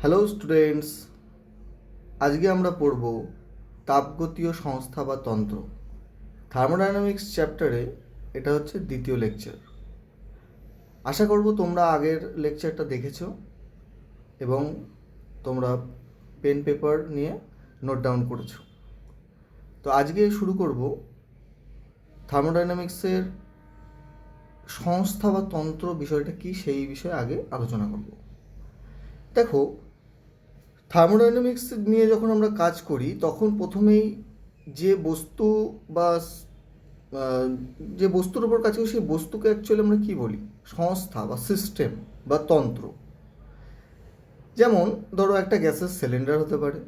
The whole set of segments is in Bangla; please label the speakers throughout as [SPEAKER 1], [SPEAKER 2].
[SPEAKER 1] হ্যালো স্টুডেন্টস, আজকে আমরা পড়ব তাপগতীয় সংস্থা বা তন্ত্র। থার্মোডাইনামিক্স চ্যাপ্টারে এটা হচ্ছে দ্বিতীয় লেকচার। আশা করব তোমরা আগের লেকচারটা দেখেছো এবং তোমরা পেন পেপার নিয়ে নোট ডাউন করেছো। তো আজকে শুরু করব থার্মোডাইনামিক্সের সংস্থা বা তন্ত্র বিষয়টা কি সেই বিষয়ে আগে আলোচনা করব। দেখো, থার্মোডাইনামিক্স নিয়ে যখন আমরা কাজ করি তখন প্রথমেই যে বস্তু বা যে বস্তুর উপর কাজ করি সেই বস্তুকে অ্যাকচুয়ালি আমরা কী বলি? সংস্থা বা সিস্টেম বা তন্ত্র। যেমন ধরো, একটা গ্যাসের সিলিন্ডার হতে পারে,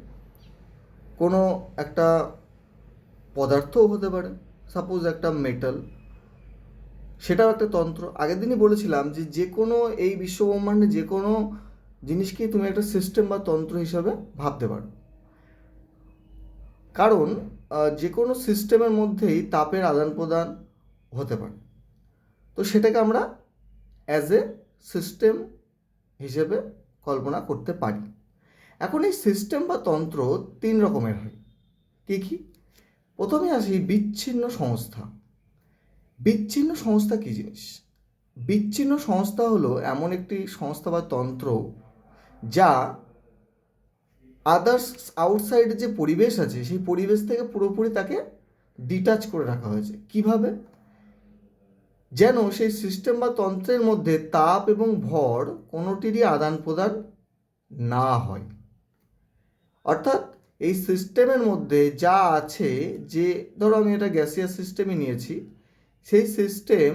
[SPEAKER 1] কোনো একটা পদার্থও হতে পারে, সাপোজ একটা মেটাল, সেটাও একটা তন্ত্র। আগের দিনই বলেছিলাম যে যে কোনো এই বিশ্বব্রহ্মাণ্ডে যে কোনো জিনিসকেই তুমি একটা সিস্টেম বা তন্ত্র হিসাবে ভাবতে পারো, কারণ যে কোনো সিস্টেমের মধ্যেই তাপের আদান প্রদান হতে পারে। তো সেটাকে আমরা অ্যাজ এ সিস্টেম হিসেবে কল্পনা করতে পারি। এখন এই সিস্টেম বা তন্ত্র তিন রকমের হয়। কী কী? প্রথমে আসি বিচ্ছিন্ন সংস্থা। বিচ্ছিন্ন সংস্থা কী জিনিস? বিচ্ছিন্ন সংস্থা হলো এমন একটি সংস্থা বা তন্ত্র যা আদার্স আউটসাইডে যে পরিবেশ আছে সেই পরিবেশ থেকে পুরোপুরি তাকে ডিটাচ করে রাখা হয়েছে। কিভাবে? যেন সেই সিস্টেম বা তন্ত্রের মধ্যে তাপ এবং ভর কোনোটিরই আদান প্রদান না হয়। অর্থাৎ এই সিস্টেমের মধ্যে যা আছে, যে ধরো আমি এটা গ্যাসিয়াস সিস্টেমই নিয়েছি, সেই সিস্টেম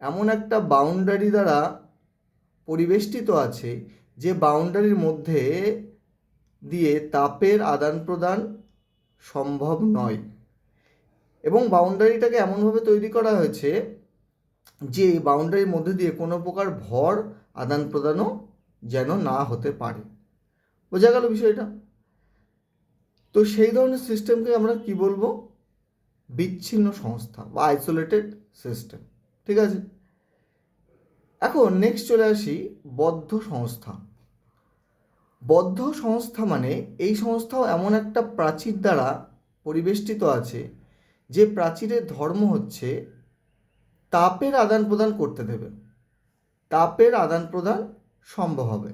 [SPEAKER 1] এমন একটা বাউন্ডারি দ্বারা পরিবেষ্টিত আছে যে বাউন্ডারির মধ্যে দিয়ে তাপের আদান প্রদান সম্ভব নয়, এবং বাউন্ডারিটাকে এমনভাবে তৈরি করা হয়েছে যে বাউন্ডারির মধ্যে দিয়ে কোনো প্রকার ভর আদান প্রদানও যেন না হতে পারে। বোঝা গেল বিষয়টা? তো সেই ধরনের সিস্টেমকে আমরা কি বলবো? বিচ্ছিন্ন সংস্থা বা আইসোলেটেড সিস্টেম। ঠিক আছে, এখন নেক্সট চলে আসি বদ্ধ সংস্থা। বদ্ধ সংস্থা মানে এই সংস্থাও এমন একটা প্রাচীর দ্বারা পরিবেষ্টিত আছে যে প্রাচীরের ধর্ম হচ্ছে তাপের আদান প্রদান করতে দেবে, তাপের আদান প্রদান সম্ভব হবে,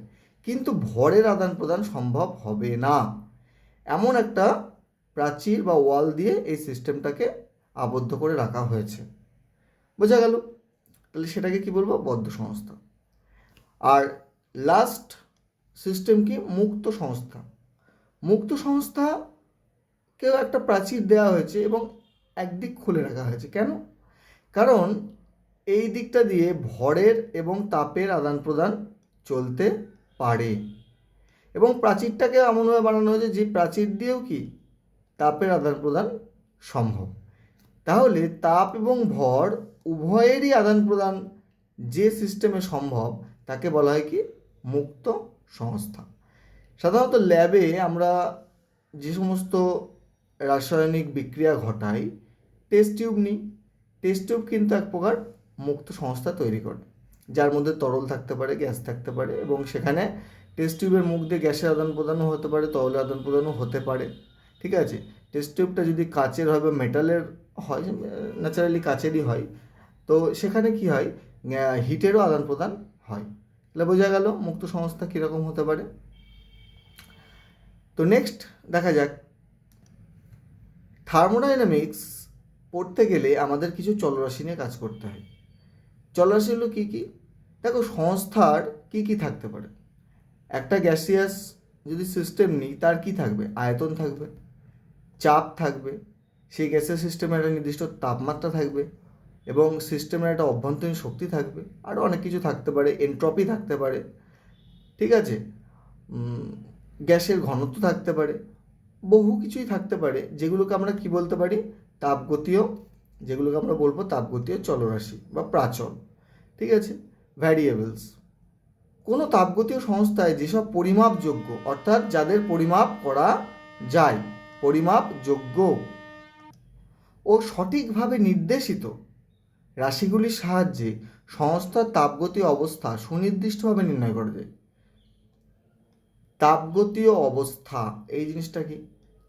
[SPEAKER 1] কিন্তু ভরের আদান প্রদান সম্ভব হবে না। এমন একটা প্রাচীর বা ওয়াল দিয়ে এই সিস্টেমটাকে আবদ্ধ করে রাখা হয়েছে। বোঝা গেল? তাহলে সেটাকে কি বলবো? বদ্ধ সংস্থা। আর লাস্ট সিস্টেম কি? মুক্ত সংস্থা। মুক্ত সংস্থাকেও একটা প্রাচীর দেওয়া হয়েছে এবং একদিক খুলে রাখা হয়েছে। কেন? কারণ এই দিকটা দিয়ে ভরের এবং তাপের আদান প্রদান চলতে পারে, এবং প্রাচীরটাকে এমনভাবে বানানো হয়েছে যে প্রাচীর দিয়েও কি তাপের আদান প্রদান সম্ভব। তাহলে তাপ এবং ভর উভয়েরই আদান প্রদান যে সিস্টেমে সম্ভব তাকে বলা হয় কি? মুক্ত সংস্থা। সাধারণত ল্যাবে আমরা যে সমস্ত রাসায়নিক বিক্রিয়া ঘটাই, টেস্ট টিউব নিই। টেস্ট টিউব কিন্তু এক প্রকার মুক্ত সংস্থা তৈরি করে, যার মধ্যে তরল থাকতে পারে, গ্যাস থাকতে পারে, এবং সেখানে টেস্ট টিউবের মুখ দিয়ে গ্যাসের আদান প্রদানও হতে পারে, তরলের আদান প্রদানও হতে পারে। ঠিক আছে, টেস্ট টিউবটা যদি কাচের হয় বা মেটালের হয়, ন্যাচারালি কাচেরই হয়, তো সেখানে কি হয়? হিটেরও আদান প্রদান হয়। তাহলে বোঝা গেল মুক্ত সংস্থা কীরকম হতে পারে। তো নেক্সট দেখা যাক, থার্মোডাইনামিক্স পড়তে গেলে আমাদের কিছু চলরাশি নিয়ে কাজ করতে হয়। চলরাশিগুলো কী কী? দেখো, সংস্থার কী কী থাকতে পারে। একটা গ্যাসিয়াস যদি সিস্টেম নিই, তার কি থাকবে? আয়তন থাকবে, চাপ থাকবে, সেই গ্যাসের সিস্টেমের একটা নির্দিষ্ট তাপমাত্রা থাকবে, এবং সিস্টেমের একটা অভ্যন্তরীণ শক্তি থাকবে, আরও অনেক কিছু থাকতে পারে, এনট্রপি থাকতে পারে। ঠিক আছে, গ্যাসের ঘনত্ব থাকতে পারে, বহু কিছুই থাকতে পারে, যেগুলোকে আমরা কি বলতে পারি? তাপগতীয়, যেগুলোকে আমরা বলবো তাপগতীয় চলরাশি বা প্রাচল। ঠিক আছে, ভ্যারিয়েবলস। কোনো তাপগতীয় সংস্থায় যেসব পরিমাপযোগ্য, অর্থাৎ যাদের পরিমাপ করা যায়, পরিমাপযোগ্য ও সঠিকভাবে নির্দেশিত রাশিগুলির সাহায্যে সংস্থার তাপগতীয় অবস্থা সুনির্দিষ্টভাবে নির্ণয় করা যায়। তাপগতীয় অবস্থা এই জিনিসটা কি?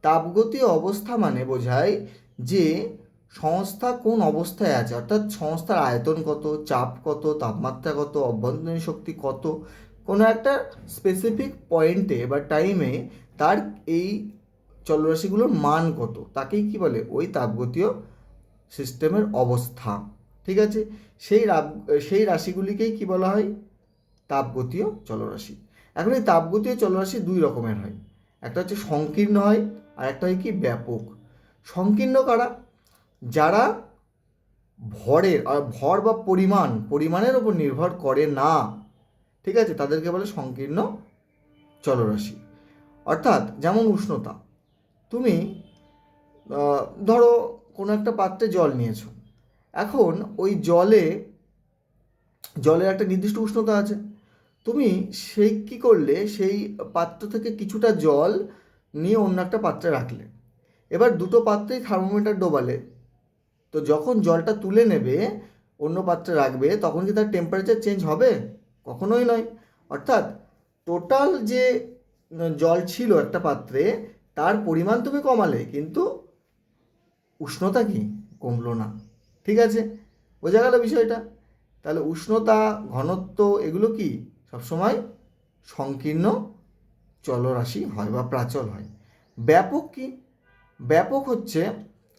[SPEAKER 1] তাপগতীয় অবস্থা মানে বোঝায় যে সংস্থা কোন অবস্থায় আছে, অর্থাৎ সংস্থার আয়তন কত, চাপ কত, তাপমাত্রা কত, অভ্যন্তরীণ শক্তি কত, কোনো একটা স্পেসিফিক পয়েন্টে বা টাইমে তার এই চলরাশিগুলোর মান কত, তাকেই কি বলে? ওই তাপগতীয় সিস্টেমের অবস্থা। ঠিক আছে, সেই রাশিগুলিকেই কি বলা হয়? তাপগতীয় চলরাশি। এখন এই তাপগতীয় চলরাশি দুই রকমের হয়, একটা হচ্ছে সংকীর্ণ হয়, আর একটা হয় কি ব্যাপক। সংকীর্ণ কারা? যারা ভর বা পরিমাণের ওপর নির্ভর করে না, ঠিক আছে, তাদেরকে বলে সংকীর্ণ চলরাশি। অর্থাৎ যেমন উষ্ণতা, তুমি ধরো কোনো একটা পাত্রে জল নিয়েছো, এখন ওই জলের একটা নির্দিষ্ট উষ্ণতা আছে, তুমি সেই কী করলে, সেই পাত্র থেকে কিছুটা জল নিয়ে অন্য একটা পাত্রে রাখলে, এবার দুটো পাত্রেই থার্মোমিটার ডোবালে, তো যখন জলটা তুলে নেবে অন্য পাত্রে রাখবে, তখন কি তার টেম্পারেচার চেঞ্জ হবে? কখনোই নয়। অর্থাৎ টোটাল যে জল ছিল একটা পাত্রে, তার পরিমাণ তুমি কমালে, কিন্তু উষ্ণতা কি কমলো না। ঠিক আছে, বোঝা গেল বিষয়টা? তাহলে উষ্ণতা, ঘনত্ব, এগুলো কি সবসময় সংকীর্ণ চলরাশি হয় বা প্রাচল হয়। ব্যাপক কি? ব্যাপক হচ্ছে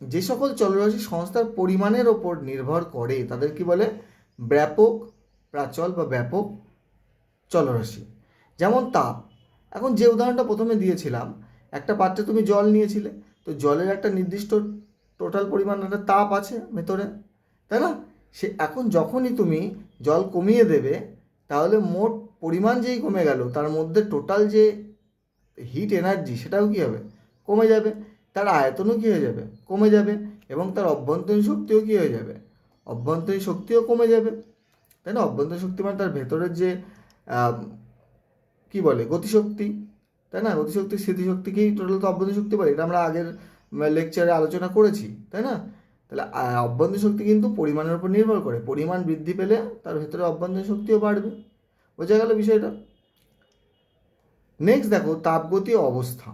[SPEAKER 1] যে সকল চলরাশি সংস্থার পরিমাণের ওপর নির্ভর করে, তাদের কি বলে? ব্যাপক প্রাচল বা ব্যাপক চলরাশি। যেমন তাপ, এখন যে উদাহরণটা প্রথমে দিয়েছিলাম, একটা পাত্রে তুমি জল নিয়েছিলে, তো জলের একটা নির্দিষ্ট টোটাল পরিমাণ একটা তাপ আছে ভেতরে, তাই না? এখন যখনই তুমি জল কমিয়ে দেবে, তাহলে মোট পরিমাণ যেই কমে গেল, তার মধ্যে টোটাল যে হিট এনার্জি সেটাও কী হবে? কমে যাবে। তার আয়তনও কী হয়ে যাবে? কমে যাবে। এবং তার অভ্যন্তরীণ শক্তিও কী হয়ে যাবে? অভ্যন্তরীণ শক্তিও কমে যাবে, তাই না? অভ্যন্তরীণ শক্তি মানে তার ভেতরের যে কী বলে, গতিশক্তি, তাই না? গতিশক্তি, স্মৃতিশক্তিকেই টোটাল তো অভ্যন্তরীণ শক্তি বলে, এটা আমরা আগের লেকচারে আলোচনা করেছি, তাই না? তাহলে অভ্যন্তরীণ শক্তি কিন্তু পরিমাণের উপর নির্ভর করে, পরিমাণ বৃদ্ধি পেলে তার ভেতরে অভ্যন্তরীণ শক্তিও বাড়বে। বোঝা গেল বিষয়টা? নেক্সট দেখো তাপগতীয় অবস্থা।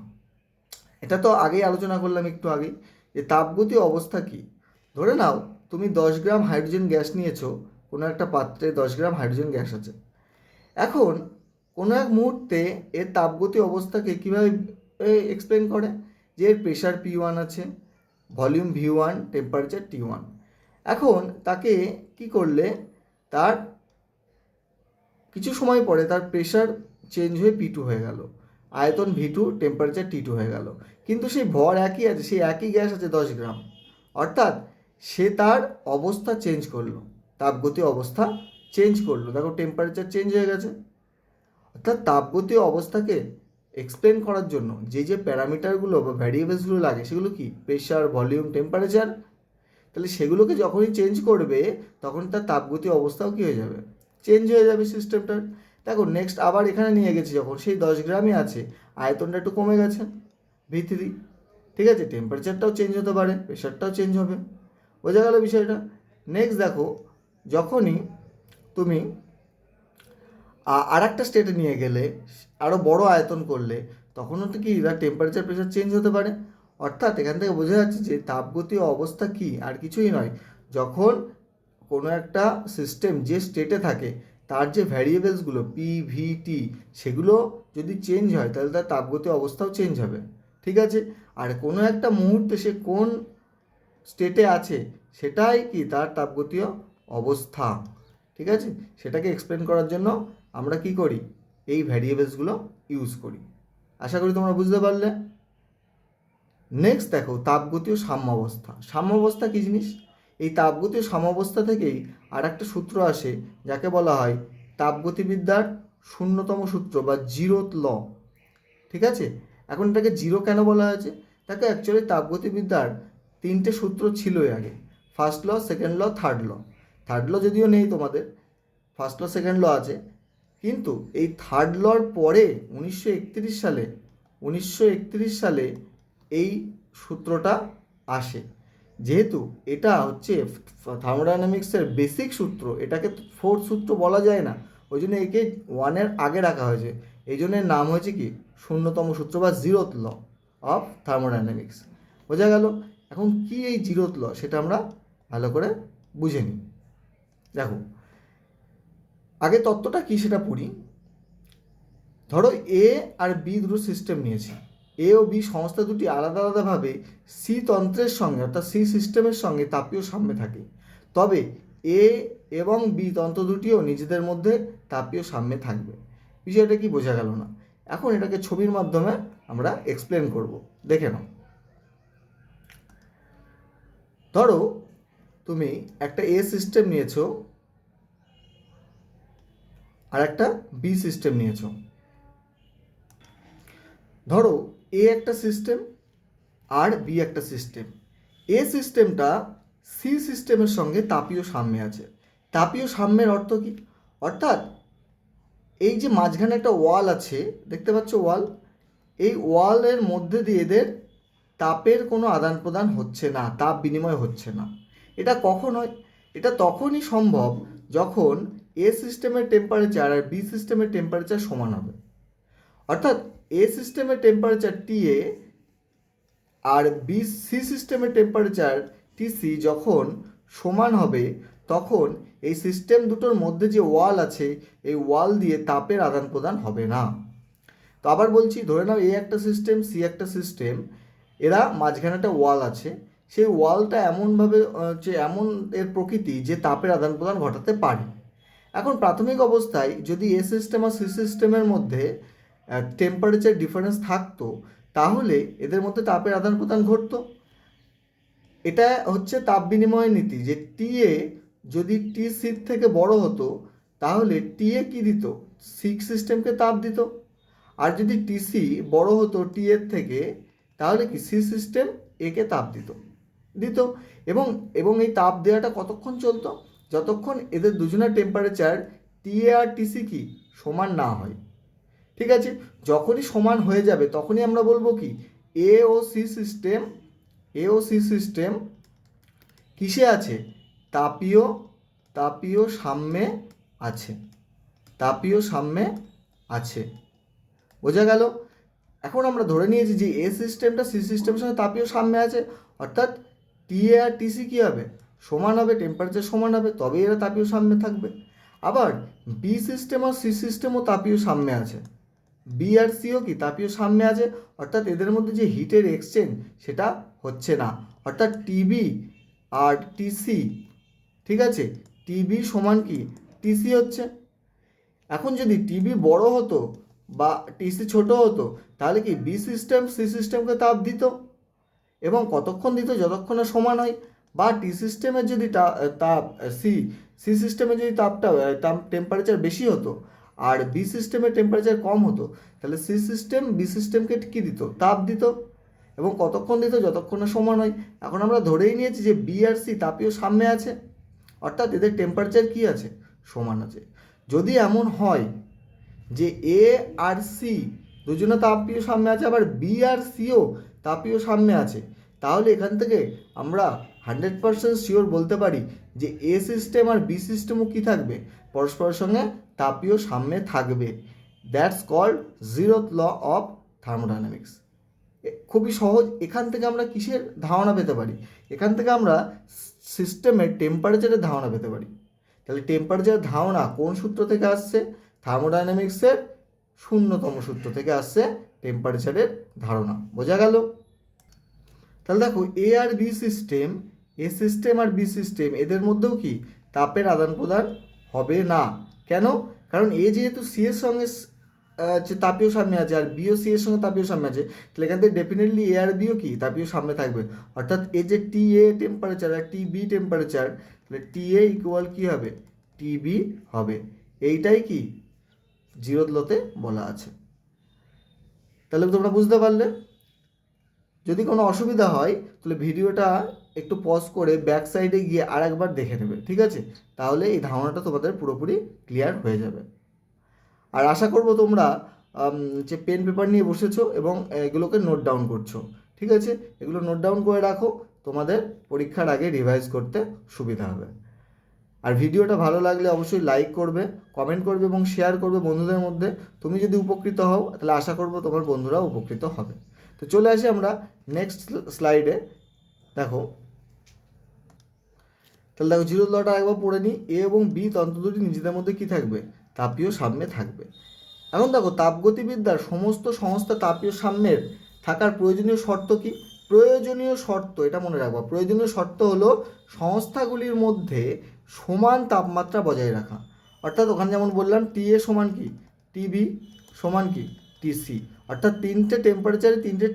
[SPEAKER 1] এটা তো আগেই আলোচনা করলাম একটু আগেই, যে তাপগতীয় অবস্থা কি। ধরে নাও তুমি 10 গ্রাম হাইড্রোজেন গ্যাস নিয়েছো, কোনো একটা পাত্রে 10 গ্রাম হাইড্রোজেন গ্যাস আছে। এখন কোনো এক মুহূর্তে এর তাপগতীয় অবস্থাকে কীভাবে এক্সপ্লেন করে? যে এর প্রেশার P1 আছে, ভলিউম V1, টেম্পারেচার T1। এখন তাকে কি করলে, তার কিছু সময় পরে তার প্রেশার চেঞ্জ হয়ে P2 হয়ে গেল, আয়তন V2, টেম্পারেচার T2 হয়ে গেল, কিন্তু সেই ভর একই আছে, সেই একই গ্যাস আছে 10 গ্রাম। অর্থাৎ সে তার অবস্থা চেঞ্জ করলো, তাপগতীয় অবস্থা চেঞ্জ করলো, দেখো টেম্পারেচার চেঞ্জ হয়ে গেছে। অর্থাৎ তাপগতীয় অবস্থাকে এক্সপ্লেন করার জন্য যে যে প্যারামিটারগুলো বা ভ্যারিয়েবলসগুলো লাগে, সেগুলো কি? Pressure, volume, temperature. তাহলে সেগুলোকে যখনই চেঞ্জ করবে, তখন তার তাপগতীয় অবস্থাও কী হয়ে যাবে? চেঞ্জ হয়ে যাবে সিস্টেমটার। দেখো নেক্সট আবার এখানে নিয়ে গেছি যখন, সেই 10 গ্রামই আছে, আয়তনটা একটু কমে গেছে V3, ঠিক আছে, টেম্পারেচারটাও চেঞ্জ হতে পারে, প্রেশারটাও চেঞ্জ হবে। বোঝা গেল বিষয়টা? নেক্সট দেখো, যখনই তুমি আর একটা স্টেটে নিয়ে গেলে, আরও বড় আয়তন করলে, তখনও তো কি তার টেম্পারেচার, প্রেশার চেঞ্জ হতে পারে। অর্থাৎ এখান থেকে বোঝা যাচ্ছে যে তাপগতীয় অবস্থা কি আর কিছুই নয়, যখন কোনো একটা সিস্টেম যে স্টেটে থাকে, তার যে ভ্যারিয়েবলসগুলো P, V, T, সেগুলো যদি চেঞ্জ হয়, তাহলে তার তাপগতীয় অবস্থাও চেঞ্জ হবে। ঠিক আছে, আর কোনো একটা মুহূর্তে সে কোন স্টেটে আছে, সেটাই কি তার তাপগতীয় অবস্থা। ঠিক আছে, সেটাকে এক্সপ্লেন করার জন্য আমরা কি করি? এই ভ্যারিয়েবলসগুলো ইউজ করি। আশা করি তোমরা বুঝতে পারলে। নেক্সট দেখো তাপগতীয় সাম্যাবস্থা। সাম্যাবস্থা কী জিনিস? এই তাপগতীয় সাম্যাবস্থা থেকেই আর একটা সূত্র আসে, যাকে বলা হয় তাপগতিবিদ্যার শূন্যতম সূত্র বা জিরোথ ল। ঠিক আছে, এখন এটাকে জিরো কেন বলা হয়েছে? তাকে অ্যাকচুয়ালি তাপগতিবিদ্যার 3টে সূত্র ছিলই আগে, first law, second law, third law. Third law যদিও নেই তোমাদের, ফার্স্ট ল, সেকেন্ড ল আছে, কিন্তু এই থার্ড লর পরে 1931 সালে এই সূত্রটা আসে। যেহেতু এটা হচ্ছে থার্মোডাইনামিক্সের বেসিক সূত্র, এটাকে ফোর্থ সূত্র বলা যায় না, ওই জন্য একে 1-এর আগে রাখা হয়েছে। এই জন্য এর নাম হয়েছে কি শূন্যতম সূত্র বা জিরোথ ল অফ থার্মোডাইনামিক্স। বোঝা গেল? এখন কি এই জিরোথ ল সেটা আমরা ভালো করে বুঝে নিই। দেখো, আগে তত্ত্বটা কি সেটা পড়ি। ধরো এ আর বি দুটো সিস্টেম নিয়েছি। এ ও বি সংস্থা দুটি আলাদা আলাদাভাবে সি তন্ত্রের সঙ্গে অর্থাৎ সি সিস্টেমের সঙ্গে তাপীয় সাম্যে থাকে। তবে এ এবং বি তন্ত্র দুটিও নিজেদের মধ্যে তাপীয় সাম্যে থাকবে। বিষয়টা কি বোঝা গেল না? এখন এটাকে ছবির মাধ্যমে আমরা এক্সপ্লেন করব, দেখে নাও। ধরো তুমি একটা এ সিস্টেম নিয়েছো আর একটা বি সিস্টেম নিয়েছো। ধরো এ একটা সিস্টেম আর বি একটা সিস্টেম। এ সিস্টেমটা সি সিস্টেমের সঙ্গে তাপীয় সাম্যে আছে। তাপীয় সাম্যের অর্থ কি? অর্থাৎ এই যে মাঝখানে একটা ওয়াল আছে, দেখতে পাচ্ছ ওয়াল, এই ওয়ালের মধ্যে দিয়ে এদের তাপের কোনো আদান প্রদান হচ্ছে না, তাপ বিনিময় হচ্ছে না। এটা কখন হয়? এটা তখনই সম্ভব যখন এ সিস্টেমের টেম্পারেচার আর বি সিস্টেমের টেম্পারেচার সমান হবে। অর্থাৎ এ সিস্টেমের টেম্পারেচার টিএ আর বি সি সিস্টেমের টেম্পারেচার টিসি যখন সমান হবে, তখন এই সিস্টেম দুটোর মধ্যে যে ওয়াল আছে এই ওয়াল দিয়ে তাপের আদান প্রদান হবে না। তো আবার বলছি, ধরে নাও এ একটা সিস্টেম, সি একটা সিস্টেম, এরা মাঝখানে একটা ওয়াল আছে। সেই ওয়ালটা এমনভাবে যে এমন এর প্রকৃতি যে তাপের আদান প্রদান ঘটাতে পারে। এখন প্রাথমিক অবস্থায় যদি এ সিস্টেম আর সি সিস্টেমের মধ্যে টেম্পারেচার ডিফারেন্স থাকতো, তাহলে এদের মধ্যে তাপের আদান প্রদান ঘটতো। এটা হচ্ছে তাপ বিনিময় নীতি, যে টিএ যদি টি সির থেকে বড় হতো তাহলে টিএ কি দিত? সি সিস্টেমকে তাপ দিত। আর যদি টিসি বড় হতো টি এর থেকে, তাহলে কি সি সিস্টেম একে তাপ দিত। এবং এই তাপ দেওয়াটা কতক্ষণ চলতো? যতক্ষণ এদের দুজনের টেম্পারেচার টিএ আর টিসি কি সমান না হয়। ঠিক আছে, যখনই সমান হয়ে যাবে তখনই আমরা বলবো কি এ ও সি সিস্টেম কিসে আছে? তাপীয় সাম্যে আছে। তাপীয় সাম্যে আছে। বোঝা গেল? এখন আমরা ধরে নিয়েছি যে এ সিস্টেমটা সি সিস্টেমের সঙ্গে তাপীয় সাম্যে আছে, অর্থাৎ টিএ আর টিসি কী হবে? সমান হবে, টেম্পারেচার সমান হবে, তবেই এরা তাপীয় সাম্যে থাকবে। আবার বি সিস্টেম আর সি সিস্টেমও তাপীয় সাম্যে আছে। বি আর সিও কি তাপীয় সাম্যে আছে, অর্থাৎ এদের মধ্যে যে হিটের এক্সচেঞ্জ সেটা হচ্ছে না। অর্থাৎ টিবি আর টিসি, ঠিক আছে, টিবি সমান কি টিসি হচ্ছে। এখন যদি টিবি বড় হতো বা টিসি ছোট হতো, তাহলে কি বি সিস্টেম সি সিস্টেমকে তাপ দিত, এবং কতক্ষণ দিত? যতক্ষণ না সমান হয়। বা টি সিস্টেমের যদি তাপ সি সিস্টেমে যদি টেম্পারেচার বেশি হতো আর বি সিস্টেমের টেম্পারেচার কম হতো, তাহলে সি সিস্টেম বি সিস্টেমকে কী দিত? তাপ দিত। এবং কতক্ষণ দিত? যতক্ষণ না সমান হয়। এখন আমরা ধরেই নিয়েছি যে বি আর সি তাপীয় সাম্যে আছে, অর্থাৎ এদের টেম্পারেচার কী আছে? সমান আছে। যদি এমন হয় যে এ আর সি দুজনে তাপীয় সাম্যে আছে, আবার বি আর সিও তাপীয় সাম্যে আছে, তাহলে এখান থেকে আমরা 100% শিওর বলতে পারি যে এ সিস্টেম আর বি সিস্টেমও কী থাকবে? পরস্পরের সঙ্গে তাপীয় সাম্যে থাকবে। That's called zeroth law of thermodynamics. খুবই সহজ। এখান থেকে আমরা কিসের ধারণা পেতে পারি? এখান থেকে আমরা সিস্টেমের টেম্পারেচারের ধারণা পেতে পারি। তাহলে টেম্পারেচারের ধারণা কোন সূত্র থেকে আসছে? থার্মোডাইনামিক্সের শূন্যতম সূত্র থেকে আসছে টেম্পারেচারের ধারণা। বোঝা গেল? তাহলে দেখো, এ আর বি সিস্টেম, এ সিস্টেম আর বি সিস্টেম, এদের মধ্যেও কি তাপের আদান প্রদান হবে না। কেন? কারণ এ যেহেতু সি এর সঙ্গে যে তাপীয় সাম্যে আছে আর বিও সি এর সঙ্গে তাপীয় সাম্যে আছে, তাহলে এখান থেকে ডেফিনেটলি এ আর বিও কি তাপীয় সাম্যে থাকবে। অর্থাৎ এই যে টি এ টেম্পারেচার আর টি বি টেম্পারেচার, তাহলে টি এ ইকুয়াল কী হবে? টি বি হবে। এইটাই কি জিরোথ লতে বলা আছে। তাহলে তোমরা বুঝতে পারলে? যদি কোনো অসুবিধা হয় তাহলে ভিডিওটা একটু পজ করে ব্যাক সাইডে গিয়ে আর একবার দেখে নেবে, ঠিক আছে? তাহলে এই ধারণাটা তোমাদের পুরোপুরি ক্লিয়ার হয়ে যাবে। আর আশা করব তোমরা যে পেন পেপার নিয়ে বসেছো এবং এগুলোকে নোট ডাউন করছো, ঠিক আছে? এগুলো নোট ডাউন করে রাখো, তোমাদের পরীক্ষার আগে রিভাইজ করতে সুবিধা হবে। আর ভিডিওটা ভালো লাগলে অবশ্যই লাইক করবে, কমেন্ট করবে এবং শেয়ার করবে বন্ধুদের মধ্যে। তুমি যদি উপকৃত হও তাহলে আশা করবো তোমার বন্ধুরাও উপকৃত হবে। তো চলে আসি আমরা নেক্সট স্লাইডে। দেখো, তাহলে দেখো জিরো লটা একবার পড়ে নিই। এ এবং বি তন্ত্র দুটি নিজেদের মধ্যে কী থাকবে? তাপীয় সাম্যে থাকবে। এখন দেখো, তাপগতিবিদ্যার সমস্ত সংস্থা তাপীয় সাম্যের থাকার প্রয়োজনীয় শর্ত কি? প্রয়োজনীয় শর্ত, এটা মনে রাখবা, প্রয়োজনীয় শর্ত হলো সংস্থাগুলির মধ্যে সমান তাপমাত্রা বজায় রাখা। অর্থাৎ ওখানে যেমন বললাম টি এ সমান কি টিবি সমান কি টিসি, অর্থাৎ তিনটে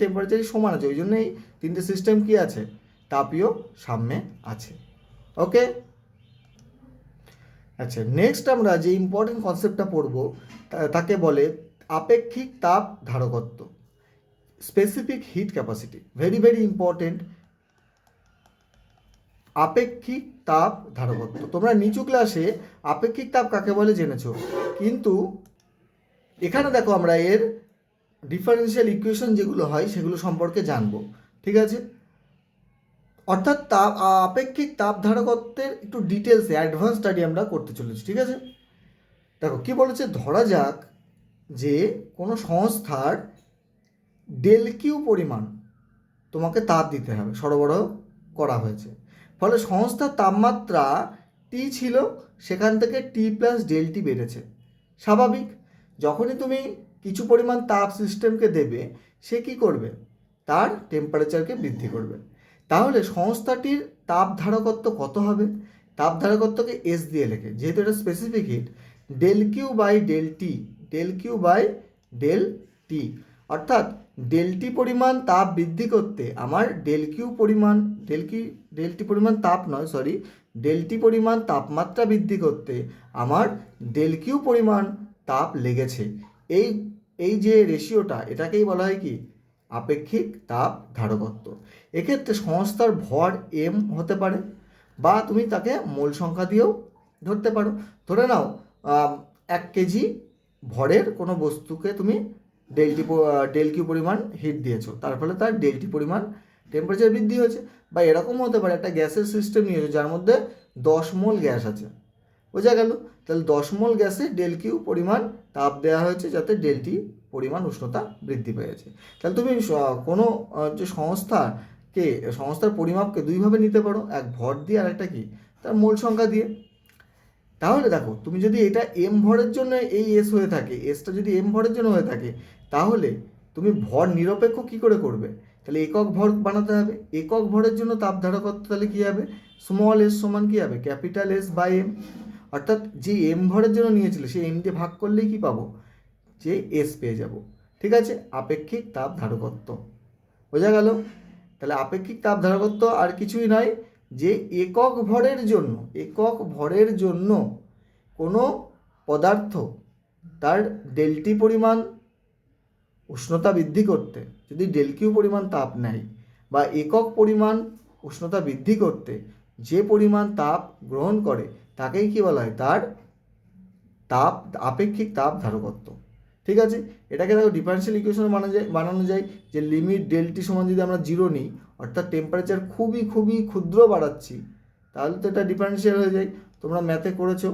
[SPEAKER 1] টেম্পারেচারই সমান আছে, ওই জন্যই তিনটে সিস্টেম কি আছে? তাপীয় সাম্যে আছে। ওকে, আচ্ছা, নেক্সট আমরা যে ইম্পর্টেন্ট কনসেপ্টটা পড়বো তাকে বলে আপেক্ষিক তাপ ধারকত্ব, specific heat capacity. Very very important, আপেক্ষিক তাপ ধারকত্ব। তোমরা নিচু ক্লাসে আপেক্ষিক তাপ কাকে বলে জেনেছো, কিন্তু এখানে দেখো আমরা এর ডিফারেন্সিয়াল ইকুয়েশন যেগুলো হয় সেগুলো সম্পর্কে জানবো। ঠিক আছে, অর্থাৎ আপেক্ষিক তাপ ধারকত্বের একটু ডিটেলসে অ্যাডভান্স স্টাডি আমরা করতে চলেছি। ঠিক আছে, দেখো কি বলেছে, ধরা যাক যে কোনো সংস্থার ডেল কিউ পরিমাণ তোমাকে তাপ দিতে হবে, সরবরাহ করা হয়েছে। ফলে সংস্থার তাপমাত্রা টি ছিল, সেখান থেকে টি প্লাস ডেল টি বেড়েছে। স্বাভাবিক, যখনই তুমি কিছু পরিমাণ তাপ সিস্টেমকে দেবে, সে কি করবে? তার টেম্পারেচারকে বৃদ্ধি করবে। তাহলে সংস্থাটির তাপ ধারকত্ব কত হবে? তাপ ধারকত্বকে এস দিয়ে লেখে, যেহেতু এটা specific heat, del Q by del T, del Q by del T. অর্থাৎ ডেল টি পরিমাণ তাপ বৃদ্ধি করতে আমার ডেল টি পরিমাণ তাপ নয়, সরি, ডেল টি পরিমাণ তাপমাত্রা বৃদ্ধি করতে আমার ডেল কিউ পরিমাণ তাপ লেগেছে। এই যে রেশিওটা, এটাকেই বলা হয় কি? আপেক্ষিক তাপ ধারকত্ব। এক্ষেত্রে সংস্থার ভর এম হতে পারে, বা তুমি তাকে মোল সংখ্যা দিয়েও ধরতে পারো। ধরে নাও 1 কেজি ভরের কোনো বস্তুকে তুমি ডেল কিউ পরিমাণ হিট দিয়েছো, তার ফলে তার ডেল টি পরিমাণ টেম্পারেচার বৃদ্ধি হয়েছে। বা এরকম হতে পারে, একটা গ্যাসের সিস্টেম নিয়েছো যার মধ্যে 10 মোল গ্যাস আছে, বোঝা গেল? তাহলে 10 মোল গ্যাসে ডেল কিউ পরিমাণ তাপ দেওয়া হয়েছে, যাতে ডেল টি পরিমাণ উষ্ণতা বৃদ্ধি পেয়েছে। তাহলে তুমি কোনো যে সংস্থার পরিমাপকে দুইভাবে নিতে পারো, এক ভর দিয়ে আর একটা কি, তার মোল সংখ্যা দিয়ে। তাহলে দেখো, তুমি যদি এটা এম ভরের জন্য এই এস হয়ে থাকে, এসটা যদি এম ভরের জন্য হয়ে থাকে, তাহলে তুমি ভর নিরপেক্ষ কি করে করবে? তাহলে একক ভর বানাতে হবে। একক ভরের জন্য তাপ ধারকত্ব তাহলে কী হবে? স্মল এস সমান কী হবে? Capital S by M. অর্থাৎ যে এম ভরের জন্য নিয়েছিল সেই এম দিয়ে ভাগ করলেই কি পাবো? যে এস পেয়ে যাব। ঠিক আছে, আপেক্ষিক তাপ ধারকত্ব বোঝা গেল? তাহলে আপেক্ষিক তাপ ধারকত্ব আর কিছুই নয়, যে একক ভরের জন্য কোনো পদার্থ তার ডেলটি পরিমাণ উষ্ণতা বৃদ্ধি করতে যদি ডেল কিউ পরিমাণ তাপ নেয়, বা একক পরিমাণ উষ্ণতা বৃদ্ধি করতে যে পরিমাণ তাপ গ্রহণ করে, তাকেই কি বলা হয়? তার আপেক্ষিক তাপ ধারকত্ব। ঠিক আছে, এটাকে দেখো ডিফারেন্সিয়াল ইকুয়েশন বানানো যায় যে লিমিট ডেল টি সমান যদি আমরা 0 নিই, অর্থাৎ টেম্পারেচার খুবই খুবই ক্ষুদ্র বাড়াচ্ছি, তাহলে তো এটা ডিফারেন্সিয়াল হয়ে যায়। তোমরা ম্যাথে করেছো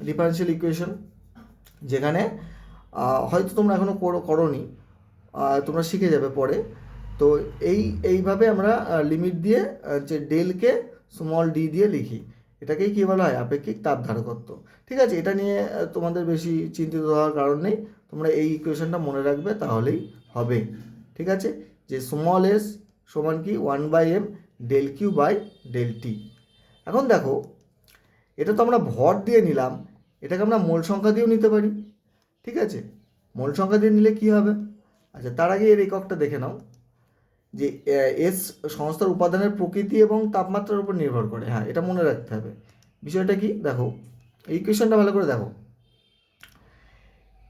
[SPEAKER 1] ডিফারেন্সিয়াল ইকুয়েশন, যেখানে হয়তো তোমরা এখনও করোনি, তোমরা শিখে যাবে পরে। তো এইভাবে আমরা লিমিট দিয়ে যে ডেলকে স্মল ডি দিয়ে লিখি, এটাকেই কী বলা হয়? আপেক্ষিক তাপ ধারকত্ব। ঠিক আছে, এটা নিয়ে তোমাদের বেশি চিন্তিত হওয়ার কারণ নেই, তোমরা এই ইকুয়েশনটা মনে রাখবে তাহলেই হবে। ঠিক আছে, যে স্মল এস সমান কি 1/m del Q by del T. এখন দেখো, এটা তো আমরা ভর দিয়ে নিলাম, এটাকে আমরা মোল সংখ্যা দিয়েও নিতে পারি। ঠিক আছে, মোল সংখ্যা দিয়ে নিলে কি হবে? আচ্ছা, তার আগে এর এককটা দেখে নাও, যে এস সংস্থার উপাদানের প্রকৃতি এবং তাপমাত্রার উপর নির্ভর করে। হ্যাঁ, এটা মনে রাখতে হবে। বিষয়টা কি দেখো, এই ইকুয়েশনটা ভালো করে দেখো,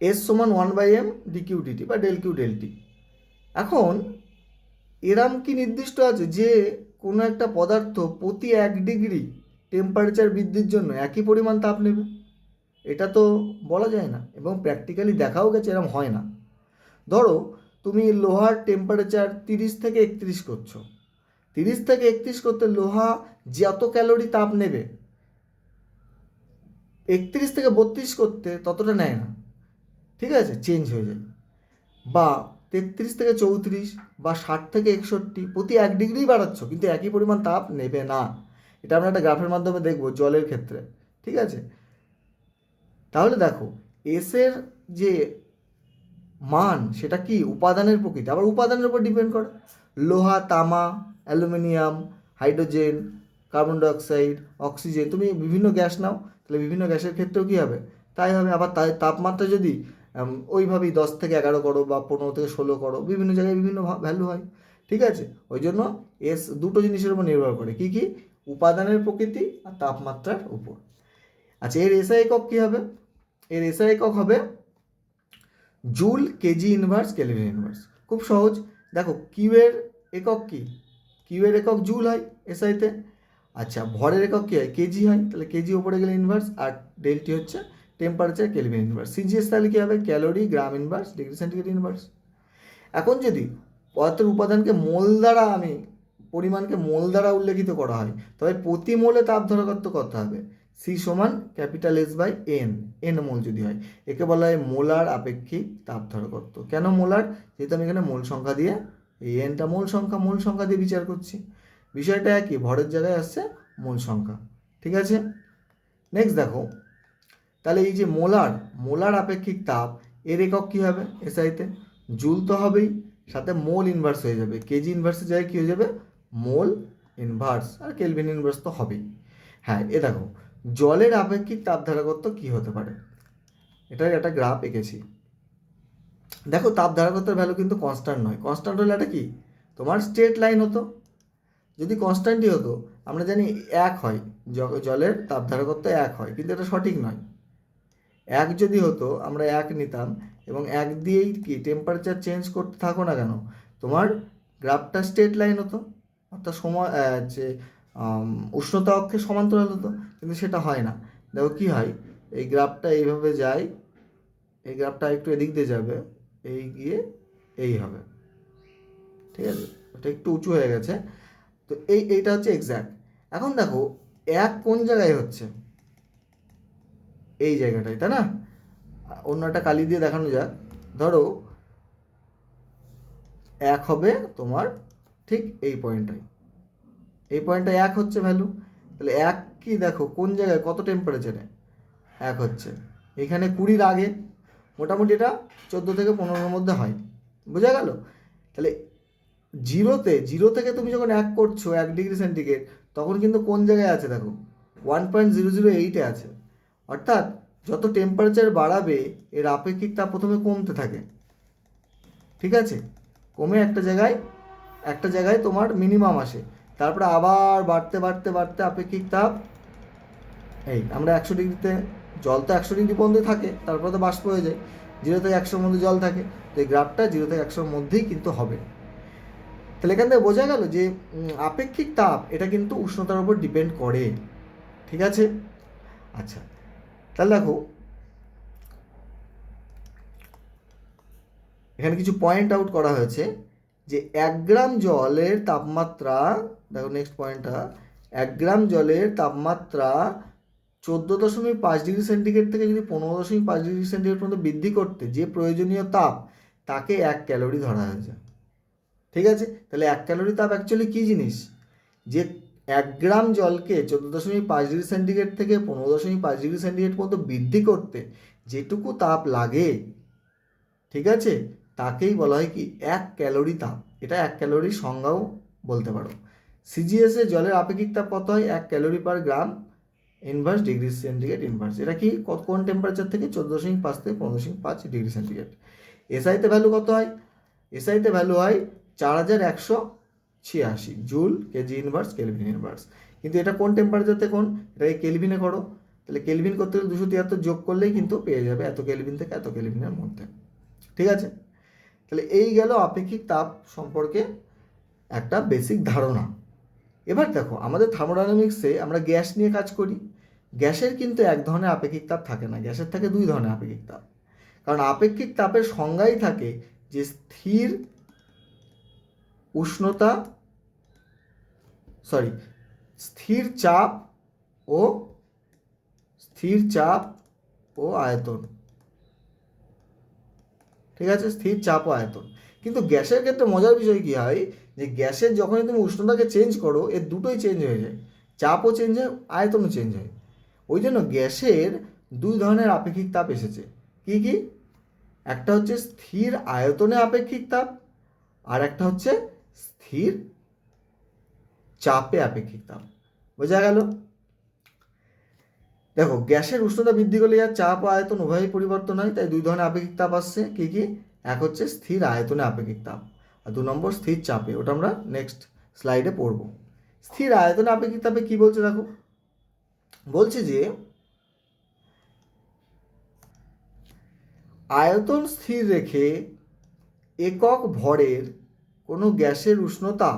[SPEAKER 1] এস সমান 1/m ডিকিউ ডিটি বা ডেল কিউ ডেল টি। এখন এরম কি নির্দিষ্ট আছে যে কোনো একটা পদার্থ প্রতি 1 ডিগ্রি টেম্পারেচার বৃদ্ধির জন্য একই পরিমাণ তাপ নেবে? এটা তো বলা যায় না, এবং প্র্যাকটিক্যালি দেখাও গেছে এরম হয় না। ধরো তুমি লোহার টেম্পারেচার 30 থেকে 31 করছো, 30 থেকে 31 করতে লোহা যত ক্যালোরি তাপ নেবে, 31 থেকে 32 করতে ততটা নেয় না, ঠিক আছে, চেঞ্জ হয়ে যায়। বা 33 থেকে 34 বা 60 থেকে 61, প্রতি 1 ডিগ্রি বাড়াচ্ছ কিন্তু একই পরিমাণ তাপ নেবে না। এটা আমরা একটা গ্রাফের মাধ্যমে দেখব জলের ক্ষেত্রে, ঠিক আছে। তাহলে দেখো এসের যে মান সেটা কি উপাদানের প্রকৃতি, আবার উপাদানের উপর ডিপেন্ড করে। লোহা, তামা, aluminium, hydrogen, carbon dioxide, oxygen, তুমি বিভিন্ন গ্যাস নাও, তাহলে বিভিন্ন গ্যাসের ক্ষেত্রেও কী হবে, তাই হবে। আবার তাই তাপমাত্রা যদি ওইভাবেই 10 থেকে 11 করো বা 15 থেকে 16 করো, বিভিন্ন জায়গায় বিভিন্ন ভ্যালু হয়, ঠিক আছে। ওই জন্য দুটো জিনিসের উপর নির্ভর করে, কি কি, উপাদানের প্রকৃতি আর তাপমাত্রার উপর। আচ্ছা, এর এসআই একক কী হবে? এর এসআই একক হবে joule, kg inverse, kelvin inverse. খুব সহজ, দেখো কিউয়ের একক কি, কিউয়ের একক জুল হয় এসআইতে। আচ্ছা, ভরের একক কী হয়, কেজি হয়, তাহলে কেজি ওপরে গেলে ইনভার্স, আর ডেলটি হচ্ছে টেম্পারেচার, কেলভিন ইনভার্স। সিজিএস তাহলে কী হবে, ক্যালোরি, গ্রাম ইনভার্স, ডিগ্রি সেন্টিগ্রেড ইনভার্স। এখন যদি পদার্থের উপাদানকে মোল দ্বারা পরিমাণকে মোল দ্বারা উল্লেখিত করা হয়, তবে প্রতি মোলে তাপ ধারকত্ব কত হবে, সি সমান capital S by N, N mole যদি হয়, একে বলা হয় মোলার আপেক্ষিক তাপ ধারকত্ব। কেন মোলার, যেহেতু আমি এখানে মোল সংখ্যা দিয়ে, এই এনটা মোল সংখ্যা দিয়ে বিচার করছি। বিষয়টা একই, ভরের জায়গায় আসছে মোল সংখ্যা, ঠিক আছে। নেক্সট দেখো, তাহলে এই যে মোলার আপেক্ষিক তাপ, এর একক কী হবে এসআইতে, জুল তো হবেই, সাথে মোল ইনভার্স হয়ে যাবে, কেজি ইনভার্সের জায়গায় কী হয়ে যাবে, মোল ইনভার্স, আর কেলভিন ইনভার্স তো হবেই। হ্যাঁ, এ দেখো জলের আপেক্ষিক তাপ ধারকত্ব কী হতে পারে, এটার একটা গ্রাফ এঁকেছি। দেখো তাপ ধারকত্বের ভ্যালু কিন্তু কনস্ট্যান্ট নয়, কনস্ট্যান্ট হলে এটা কি তোমার স্ট্রেট লাইন হতো। যদি কনস্ট্যান্টই হতো, আমরা জানি 1 হয়, জলের তাপ ধারকত্ব 1 হয়, কিন্তু এটা সঠিক নয়। 1 যদি হতো আমরা 1 নিতাম, এবং 1 দিয়েই কি টেম্পারেচার চেঞ্জ করতে থাকো না কেন, তোমার গ্রাফটা স্ট্রেট লাইন হতো, অর্থাৎ সময় যে উষ্ণতা অক্ষে সমান্তরাল হতো, কিন্তু সেটা হয় না। দেখো কি হয়, এই গ্রাফটা এইভাবে যায়, এই গ্রাফটা একটু এদিক দিয়ে যাবে, এই গিয়ে এই হবে, ঠিক আছে, ওটা একটু উঁচু হয়ে গেছে। তো এইটা হচ্ছে এক্স্যাক্ট। এখন দেখো 1 কোন জায়গায় হচ্ছে, এই জায়গাটায়, তাই না। অন্য একটা কালি দিয়ে দেখানো যাক, ধরো 1 হবে তোমার ঠিক এই পয়েন্টটায়, এই পয়েন্টটায় 1 হচ্ছে ভ্যালু। তাহলে 1 কি দেখো কোন জায়গায় কত টেম্পারেচারে 1 হচ্ছে, এখানে 20-র আগে, মোটামুটি এটা 14 থেকে 15-র মধ্যে হয়, বোঝা গেল। তাহলে জিরো থেকে তুমি যখন 1 করছো 1 ডিগ্রি সেন্টিগ্রেড, তখন কিন্তু কোন জায়গায় আছে দেখো 1.008-এ আছে। অর্থাৎ যত টেম্পারেচার বাড়াবে এর আপেক্ষিক তাপ প্রথমে কমতে থাকে, ঠিক আছে, কমে একটা জায়গায় তোমার মিনিমাম আসে, তারপরে আবার বাড়তে বাড়তে বাড়তে আপেক্ষিক তাপ, এই আমরা 100 ডিগ্রিতে, জল তো 100 ডিগ্রি পর্যন্ত থাকে, তারপরে তো বাষ্প হয়ে যায়, 0 থেকে 100-র মধ্যে জল থাকে, তো এই গ্রাফটা 0 থেকে 100-র মধ্যেই কিন্তু হবে। তাহলে এখান থেকে বোঝা গেল যে আপেক্ষিক তাপ এটা কিন্তু উষ্ণতার উপর ডিপেন্ড করে, ঠিক আছে। আচ্ছা, তাহলে দেখো এখানে কিছু পয়েন্ট আউট করা হয়েছে যে 1 গ্রাম জলের তাপমাত্রা, দেখো নেক্সট পয়েন্টটা, 1 গ্রাম জলের তাপমাত্রা 14.5 ডিগ্রি সেন্টিগ্রেড থেকে যদি 15.5 ডিগ্রি সেন্টিগ্রেড পর্যন্ত বৃদ্ধি করতে যে প্রয়োজনীয় তাপ, তাকে 1 ক্যালোরি ধরা হয়েছে, ঠিক আছে। তাহলে 1 ক্যালোরি তাপ অ্যাকচুয়ালি কী জিনিস, যে 1 গ্রাম জলকে 14.5 ডিগ্রি সেন্টিগ্রেড থেকে 15.5 ডিগ্রি সেন্টিগ্রেড পর্যন্ত বৃদ্ধি করতে যেটুকু তাপ লাগে, ঠিক আছে, তাকেই বলা হয় কি 1 ক্যালোরি তাপ। এটা 1 ক্যালোরির সংজ্ঞাও বলতে পারো। সিজিএসে জলের আপেক্ষিক তাপ কত হয়, 1 ক্যালোরি পার গ্রাম ইনভার্স ডিগ্রি সেন্টিগ্রেড ইনভার্স। এটা কি কোন টেম্পারেচার থেকে, 14.5 থেকে 15.5 ডিগ্রি সেন্টিগ্রেড। এসআইতে ভ্যালু কত হয়, এসআইতে ভ্যালু হয় 4186 joule, kg inverse, kelvin inverse. কিন্তু এটা কোন টেম্পারেচার থেকে কোন, এটাকে কেলভিনে করো, তাহলে কেলভিন করতে গেলে 273 যোগ করলেই কিন্তু পেয়ে যাবে এত কেলভিন থেকে এত কেলভিনের মধ্যে, ঠিক আছে। তাহলে এই গেল আপেক্ষিক তাপ সম্পর্কে একটা বেসিক ধারণা। এবার দেখো আমাদের থার্মোডাইনামিক্সে আমরা গ্যাস নিয়ে কাজ করি, গ্যাসের কিন্তু এক ধরনের আপেক্ষিক তাপ থাকে না, গ্যাসের থাকে 2 ধরনের আপেক্ষিক তাপ। কারণ আপেক্ষিক তাপের সংজ্ঞাই থাকে যে স্থির উষ্ণতা, স্থির চাপ ও স্থির চাপ ও আয়তন। ঠিক আছে, স্থির চাপ ও আয়তন। কিন্তু গ্যাসের ক্ষেত্রে মজার বিষয় কী হয়, যে গ্যাসের যখনই তুমি উষ্ণতাকে চেঞ্জ করো এর দুটোই চেঞ্জ হয়ে যায়, চাপও চেঞ্জ হয়, আয়তনও চেঞ্জ হয়। ওই জন্য গ্যাসের দুই ধরনের আপেক্ষিক তাপ এসেছে। কি কি? একটা হচ্ছে স্থির আয়তনে আপেক্ষিক তাপ, আর একটা হচ্ছে স্থির চাপে আপেক্ষিক তাপ। বোঝা গেল? দেখো, গ্যাসের উষ্ণতা বৃদ্ধি করলে যার চাপ ও আয়তন উভয়ই পরিবর্তন হয়, তাই দুই ধরনের আপেক্ষিক তাপ আসছে। কি কি? এক হচ্ছে স্থির আয়তনে আপেক্ষিক তাপ, আর 2 নম্বর স্থির চাপে। ওটা আমরা নেক্সট স্লাইডে পড়ব। স্থির আয়তনে আপেক্ষিক তাপে কি বলছে দেখো, বলছে যে আয়তন স্থির রেখে একক ভরের কোনো গ্যাসের উষ্ণতা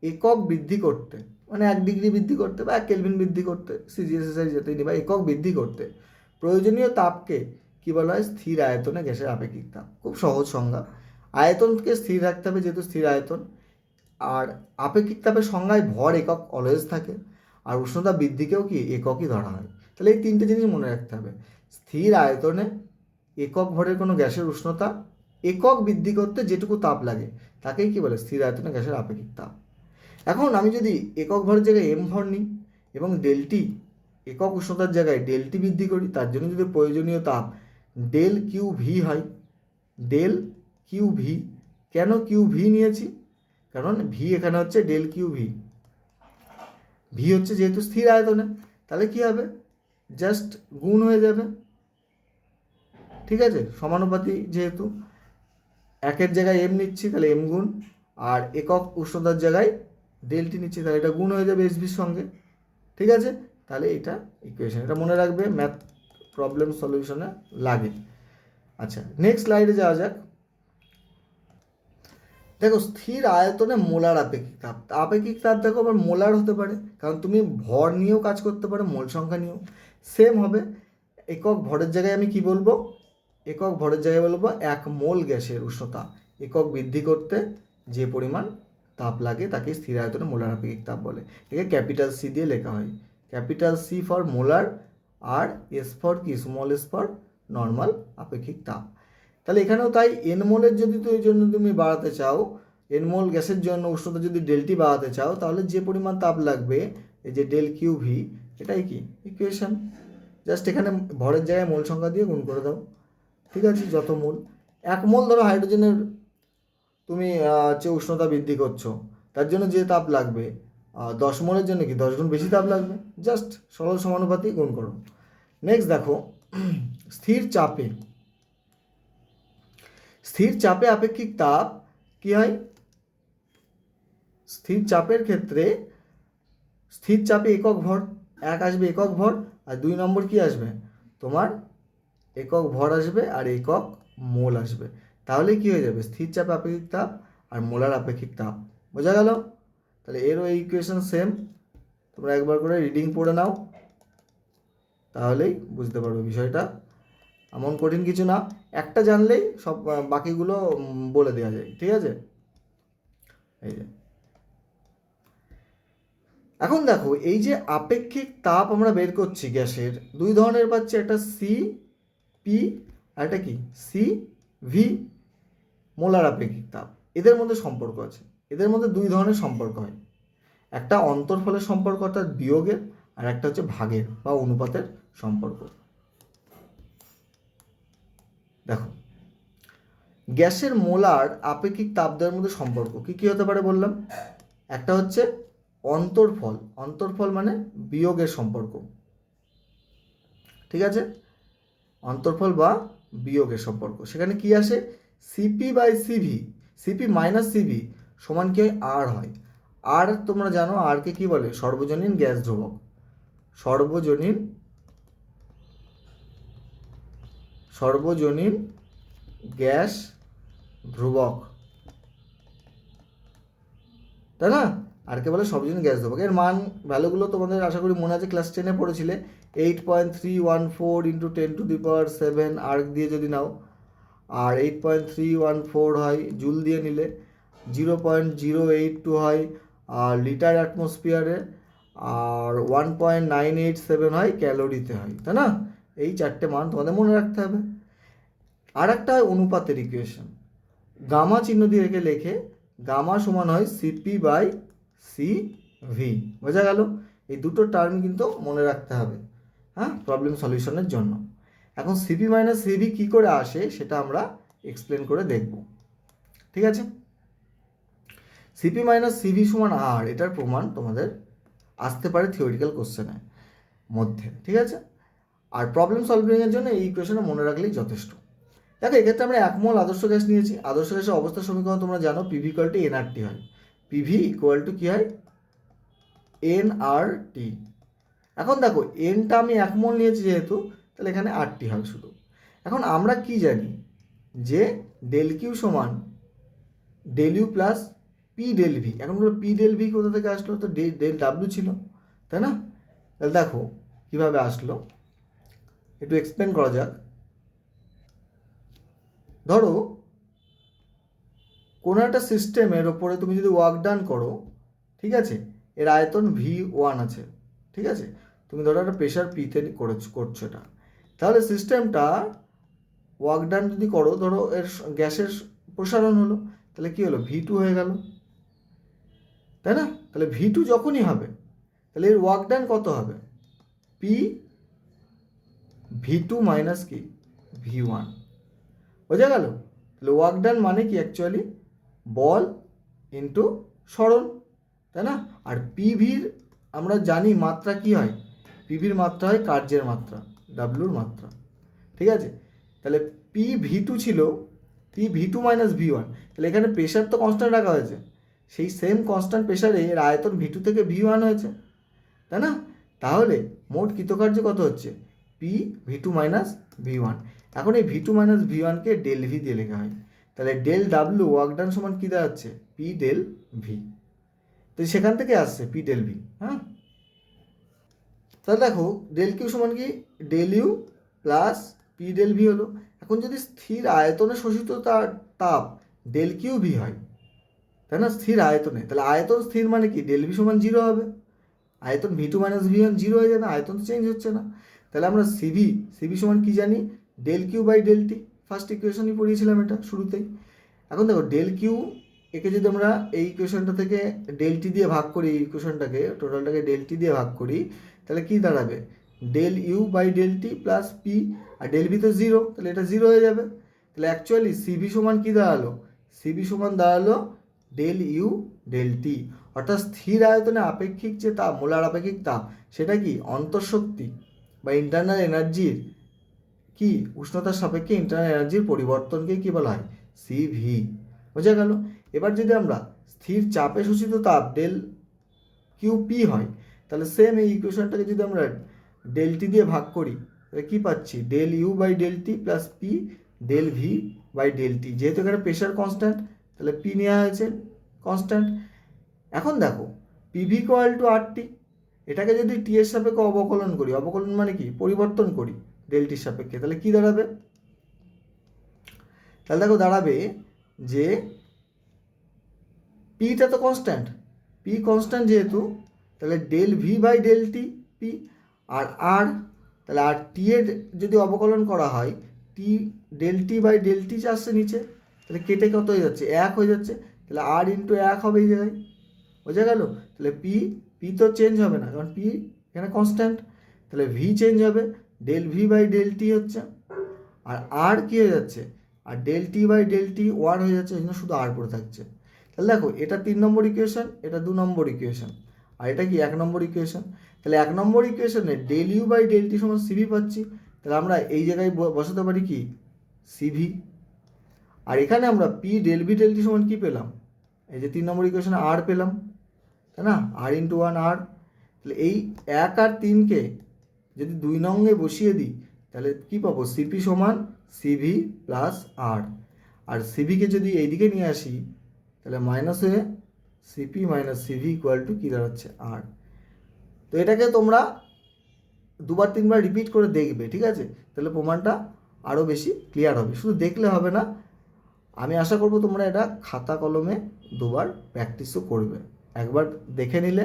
[SPEAKER 1] একক বৃদ্ধি করতে, মানে 1 ডিগ্রি বৃদ্ধি করতে বা 1 কেলভিন বৃদ্ধি করতে, সিজিএসএসআই যেতেই নি, বা একক বৃদ্ধি করতে প্রয়োজনীয় তাপকে কি বলা হয়? স্থির আয়তনে গ্যাসের আপেক্ষিক তাপ। খুব সহজ সংজ্ঞা। আয়তনকে স্থির রাখতে হবে যেহেতু স্থির আয়তন, আর আপেক্ষিক তাপের সংজ্ঞায় ভর একক অলওয়েজ থাকে, আর উষ্ণতা বৃদ্ধিকেও কি এককই ধরা হয়। তাহলে এই 3টে জিনিস মনে রাখতে হবে। স্থির আয়তনে একক ভরের কোনো গ্যাসের উষ্ণতা একক বৃদ্ধি করতে যেটুকু তাপ লাগে তাকেই কি বলে? স্থির আয়তনে গ্যাসের আপেক্ষিক তাপ। এখন আমি যদি একক ভরের জায়গায় এম ভর নিই এবং ডেলটি একক উষ্ণতার জায়গায় ডেলটি বৃদ্ধি করি, তার জন্য যদি প্রয়োজনীয় তাপ ডেল কিউ ভি হয়, ডেল কিউ ভি। কেন কিউ ভি নিয়েছি? কারণ ভি এখানে হচ্ছে ডেল কিউ ভি, ভি হচ্ছে যেহেতু স্থির আয়তনে, তাহলে কি হবে? জাস্ট গুণ হয়ে যাবে। ঠিক আছে, সমানুপাতি যেহেতু, একের জায়গায় এম নিচ্ছি তাহলে এম গুণ, আর একক উষ্ণতার জায়গায় ডেলটি নিচ্ছি তাহলে এটা গুণ হয়ে যাবে এসভির সঙ্গে। ঠিক আছে, তাহলে এটা ইকুয়েশন, এটা মনে রাখবে, ম্যাথ প্রবলেম সলিউশনে লাগে। আচ্ছা, নেক্সট স্লাইডে যাওয়া যাক। দেখো, স্থির আয়তনে মোলার আপেক্ষিক তাপ। আপেক্ষিক তাপ দেখো আবার মোলার হতে পারে, কারণ তুমি ভর নিয়েও কাজ করতে পারো, মোল সংখ্যা নিয়েও সেম হবে। একক ভরের জায়গায় আমি কি বলবো? একক ভরের জায়গায় বলবো 1 মোল গ্যাসের উষ্ণতা একক বৃদ্ধি করতে যে পরিমাণ তাপ লাগে তাকে স্থির আয়তনে মোলার আপেক্ষিক তাপ বলে। একে ক্যাপিটাল সি দিয়ে লেখা হয়, ক্যাপিটাল সি ফর মোলার, আর এস ফর কি? স্মল এস ফর নর্মাল আপেক্ষিক তাপ। তাহলে এখানেও তাই, এন মোলের যদি তো এই জন্য তুমি বাড়াতে চাও, এন মোল গ্যাসের জন্য উষ্ণতা যদি ডেলটি বাড়াতে চাও, তাহলে যে পরিমাণ তাপ লাগবে, এই যে ডেল কিউ ভি, এটাই কি ইকুয়েশন। জাস্ট এখানে ভরের জায়গায় মোল সংখ্যা দিয়ে গুণ করে দাও। ঠিক আছে, যত মোল, 1 মোল ধরো হাইড্রোজেনের তুমি যে উষ্ণতা বৃদ্ধি করছো, তার জন্য যে তাপ লাগবে 10 মোলের জন্য কি 10 গুণ বেশি তাপ লাগবে। জাস্ট সরল সমানুপাতি গুণ করো। নেক্সট দেখো, স্থির চাপে, স্থির চাপে আপেক্ষিক তাপ কি হয়? স্থির চাপের ক্ষেত্রে স্থির চাপে একক ভর, 1 আসবে একক ভর, আর 2 নম্বর কি আসবে? তোমার একক ভর আসবে আর একক মোল আসবে। তাহলে কি হয়ে যাবে? স্থির চাপে আপেক্ষিক তাপ আর মোলার আপেক্ষিক তাপ। বোঝা গেল? তাহলে এরও ইকুয়েশন সেম, তোমরা একবার করে রিডিং পড়ে নাও, তাহলেই বুঝতে পারবে বিষয়টা। এমন কঠিন কিছু না, একটা জানলেই সব বাকিগুলো বলে দেওয়া যায়। ঠিক আছে, এই যে এখন দেখো, এই যে আপেক্ষিক তাপ আমরা বের করছি গ্যাসের, 2 ধরনের পাচ্ছি, একটা সি পি আর একটা কি সি ভি, মোলার আপেক্ষিক তাপ। এদের মধ্যে সম্পর্ক আছে, এদের মধ্যে 2 ধরনের সম্পর্ক হয়, একটা অন্তর্ফলের সম্পর্ক অর্থাৎ বিয়োগের, আর একটা হচ্ছে ভাগের বা অনুপাতের সম্পর্ক। দেখো, গ্যাসের মোলার আপেক্ষিক তাপদ্বয়ের মধ্যে সম্পর্ক কি কি হতে পারে বললাম। একটা হচ্ছে অন্তর্ফল, অন্তর্ফল মানে বিয়োগের সম্পর্ক। ঠিক আছে, অন্তর্ফল বা বিয়োগের সম্পর্ক, সেখানে কি আসে? CP by CV, CP minus CV সমান কি হয়? আর হয়। আর তোমরা জানো আরকে কি বলে? সর্বজনীন গ্যাস ধ্রুবক, সর্বজনীন সর্বজনীন গ্যাস ধ্রুবক, তাই না? আরকে বলে সর্বজনীন গ্যাস ধ্রুবক। এর মান ভ্যালুগুলো তোমাদের আশা করি মনে আছে, ক্লাস 10-এ পড়েছিলে। 8.314 ইন্টু 10⁻7 আর্ক দিয়ে যদি নাও, আর 8.314 হয় জুল দিয়ে নিলে, 0.082 হয় লিটার অ্যাটমসফিয়ারে, আর 1.987 হয় ক্যালোরিতে হয়, তাই না? এই চারটে মান তোমাদের মনে রাখতে হবে। আর একটা হয় অনুপাতের ইকুয়েশন, গামা চিহ্ন দিয়ে লেখে গামা সমান হয় সিপি বাই সিভি। বোঝা গেল? এই দুটো টার্ম কিন্তু মনে রাখতে হবে, হ্যাঁ, প্রবলেম সলিউশনের জন্য। এখন সিপি মাইনাস সিভি কী করে আসে সেটা আমরা এক্সপ্লেন করে দেখব, ঠিক আছে? সিপি মাইনাস সিভি সমান আর, এটার প্রমাণ তোমাদের আসতে পারে থিওরিটিক্যাল কোশ্চেনের মধ্যে, ঠিক আছে? আর প্রবলেম সলভিংয়ের জন্য এই ইকুয়েশনটা মনে রাখলেই যথেষ্ট। দেখো, এক্ষেত্রে আমরা 1 মোল আদর্শ গ্যাস নিয়েছি। আদর্শ গ্যাসের অবস্থা সমীকরণ তোমরা জানো, পিভি ইকুয়াল টু এনআরটি হয়। পিভি ইকুয়াল টু কী হয়? এনআরটি। এখন দেখো, এনটা আমি 1 মোল নিয়েছি যেহেতু, তাহলে এখানে আরটি হয় শুধু। এখন আমরা কি জানি যে ডেল কিউ সমান del U plus P del V. এখন বলো পি ডেল ভি কোথা থেকে আসলো? তো ডেল ডাব্লিউ ছিল, তাই না? তাহলে দেখো কীভাবে আসলো, একটু এক্সপ্লেন করা যাক। ধরো কোনো একটা সিস্টেমের ওপরে তুমি যদি ওয়ার্ক ডান করো, ঠিক আছে, এর আয়তন V1 আছে, ঠিক আছে, তুমি ধরো একটা প্রেশার পিতে করছো এটা, তাহলে সিস্টেমটা ওয়ার্ক ডান যদি করো, ধরো এর গ্যাসের প্রসারণ হলো, তাহলে কী হলো? V2 হয়ে গেল, তাই না? তাহলে V2 যখনই হবে, তাহলে এর ওয়ার্ক ডান কত হবে? P V2 মাইনাস কি V1। বোঝা গেল? তাহলে ওয়ার্ক ডান মানে কি অ্যাকচুয়ালি বল ইন্টু সরণ, তাই না? আর পিভির আমরা জানি মাত্রা কি হয়? পিভির মাত্রা হয় কার্যের মাত্রা, ডাব্লুর মাত্রা, ঠিক আছে? তাহলে পি V2 ছিল পি V2 মাইনাস V1, তাহলে এখানে প্রেশার তো কনস্ট্যান্ট রাখা হয়েছে, সেই সেম কনস্ট্যান্ট প্রেশারে এর আয়তন V2 থেকে V1 হয়েছে, তাই না? তাহলে মোট কৃতকার্য কত হচ্ছে? P V2 minus V1। এখন এই V2 মাইনাস V1কে ডেল ভি দিয়ে লেখা হয়, তাহলে ডেল ডাব্লু ওয়ার্ক ডান সমান কী দাঁড়াচ্ছে? P del V. তো সেখান থেকে আসছে পি ডেল ভি, হ্যাঁ। তাহলে দেখো ডেল কিউ সমান কি? Del U plus P del V হলো। এখন যদি স্থির আয়তনে শোষিত তাপ ডেল কিউ ভি হয়, তাই না, স্থির আয়তনে, তাহলে আয়তন স্থির মানে কি? ডেল ভি সমান 0 হবে। আয়তন V2 মাইনাস V1 0 হয়ে যাবে, আয়তন তো চেঞ্জ হচ্ছে না। তাহলে আমরা সিভি সমান কি জানি? Del Q by del T. First ইকুয়েশনই পড়িয়েছিলাম এটা শুরুতেই। এখন দেখো ডেল কিউ, একে যদি আমরা এই ইকুয়েশনটা থেকে ডেল টি দিয়ে ভাগ করি, এই ইকুয়েশনটাকে টোটালটাকে ডেল টি দিয়ে ভাগ করি, তাহলে কি দাঁড়াবে? Del U by del T plus P, আর ডেল ভি তো 0, তাহলে এটা 0 হয়ে যাবে। তাহলে অ্যাকচুয়ালি সিভি সমান কি দাঁড়ালো? সিভি সমান দাঁড়ালো ডেল ইউ ডেল টি। অর্থাৎ স্থির আয়তনে আপেক্ষিক যে তাপ, মোলার আপেক্ষিক তাপ, সেটা কি অন্তঃশক্তি বা ইন্টারনাল এনার্জির কি উষ্ণতার সাপেক্ষে ইন্টারনাল এনার্জির পরিবর্তনকে কি বলা হয়? সিভি। বোঝা গেল? এবার যদি আমরা স্থির চাপে শোষিত তাপ ডেল কিউ পি হয়, তাহলে সেম এই ইকুয়েশনটাকে যদি আমরা ডেল টি দিয়ে ভাগ করি, তাহলে কী পাচ্ছি? Del U by del T plus P del V by del T. যেহেতু এখানে প্রেশার কনস্ট্যান্ট, তাহলে পি নেওয়া হয়েছে কনস্ট্যান্ট। এখন দেখো পিভি ইকুয়াল টু আরটি, এটাকে যদি টি এর সাপেক্ষে অবকলন করি, অবকলন মানে কি? পরিবর্তন করি ডেল টির সাপেক্ষে, তাহলে কি দাঁড়াবে? তাহলে দেখো দাঁড়াবে যে পিটা তো কনস্ট্যান্ট, পি কনস্ট্যান্ট যেহেতু, তাহলে del V by del T P, আর আর, তাহলে আর টি এর যদি অবকলন করা হয়, T del T by del T আসছে নিচে, তাহলে কেটে কত হয়ে যাচ্ছে? 1 হয়ে যাচ্ছে, তাহলে আর ইন্টু 1 হবে এই জায়গায়। বোঝা গেল? তাহলে পি তো চেঞ্জ হবে না, কারণ পি এখানে কনস্ট্যান্ট, তাহলে ভি চেঞ্জ হবে, del V by del T হচ্ছে, আর আর কী হয়ে যাচ্ছে? R del T by del T 1 হয়ে যাচ্ছে, এই জন্য শুধু আর পড়ে থাকছে। তাহলে দেখো এটা 3 নম্বর ইকুয়েশন, এটা 2 নম্বর ইকুয়েশন, আর এটা কি 1 নম্বর ইকুয়েশন। তাহলে 1 নম্বর ইকুয়েশনে del U by del T সমান সিভি পাচ্ছি, তাহলে আমরা এই জায়গায় বসাতে পারি কি? সিভি। আর এখানে আমরা P del V del T সমান কী পেলাম? এই যে 3 নম্বর ইকুয়েশনে আর পেলাম, তাই না? আর ইন্টু 1 আর। তাহলে এই 1 আর 3কে যদি 2 নঙ্গে বসিয়ে দিই, তাহলে কী পাবো? সিপি সমান সিভি প্লাস আর। আর সিভিকে যদি এইদিকে নিয়ে আসি, তাহলে মাইনাস হয়ে CP minus CV equal to কী দাঁড়াচ্ছে? আর। তো এটাকে তোমরা 2-3বার রিপিট করে দেখবে, ঠিক আছে? তাহলে প্রমাণটা আরও বেশি ক্লিয়ার হবে। শুধু দেখলে হবে না, আমি আশা করব তোমরা এটা খাতা কলমে 2বার প্র্যাকটিসও করবে। একবার দেখে নিলে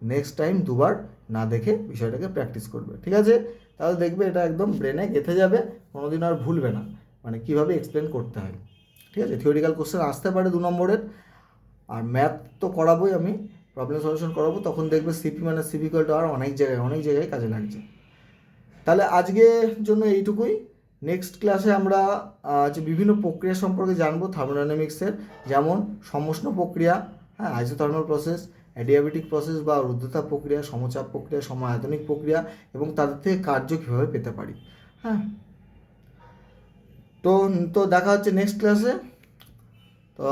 [SPEAKER 1] নেক্সট টাইম দুবার না দেখে বিষয়টাকে প্র্যাকটিস করবে, ঠিক আছে? তাহলে দেখবে এটা একদম ব্রেনে গেঁথে যাবে, কোনোদিন আর ভুলবে না মানে কীভাবে এক্সপ্লেন করতে হয়, ঠিক আছে? থিওরিক্যাল কোশ্চেন আসতে পারে 2 নম্বরের, আর ম্যাথ তো করাবোই আমি, প্রবলেম সলিউশন করাবো, তখন দেখবে সিপি মানে সিভিক্যাল টু আর অনেক জায়গায় কাজে লাগছে। তাহলে আজকের জন্য এইটুকুই। নেক্সট ক্লাসে আমরা যে বিভিন্ন প্রক্রিয়া সম্পর্কে জানবো থার্মোডাইনামিক্সের, যেমন সমুষ্ণ প্রক্রিয়া, হ্যাঁ, আইসোথার্মাল প্রসেস, অ্যাডিয়াবেটিক প্রসেস বা রুদ্ধতাপ প্রক্রিয়া, সমচাপ প্রক্রিয়া, সমায়তনিক প্রক্রিয়া এবং তাদের থেকে কার্য কীভাবে পেতে পারি, হ্যাঁ। তো দেখা হচ্ছে নেক্সট ক্লাসে। তো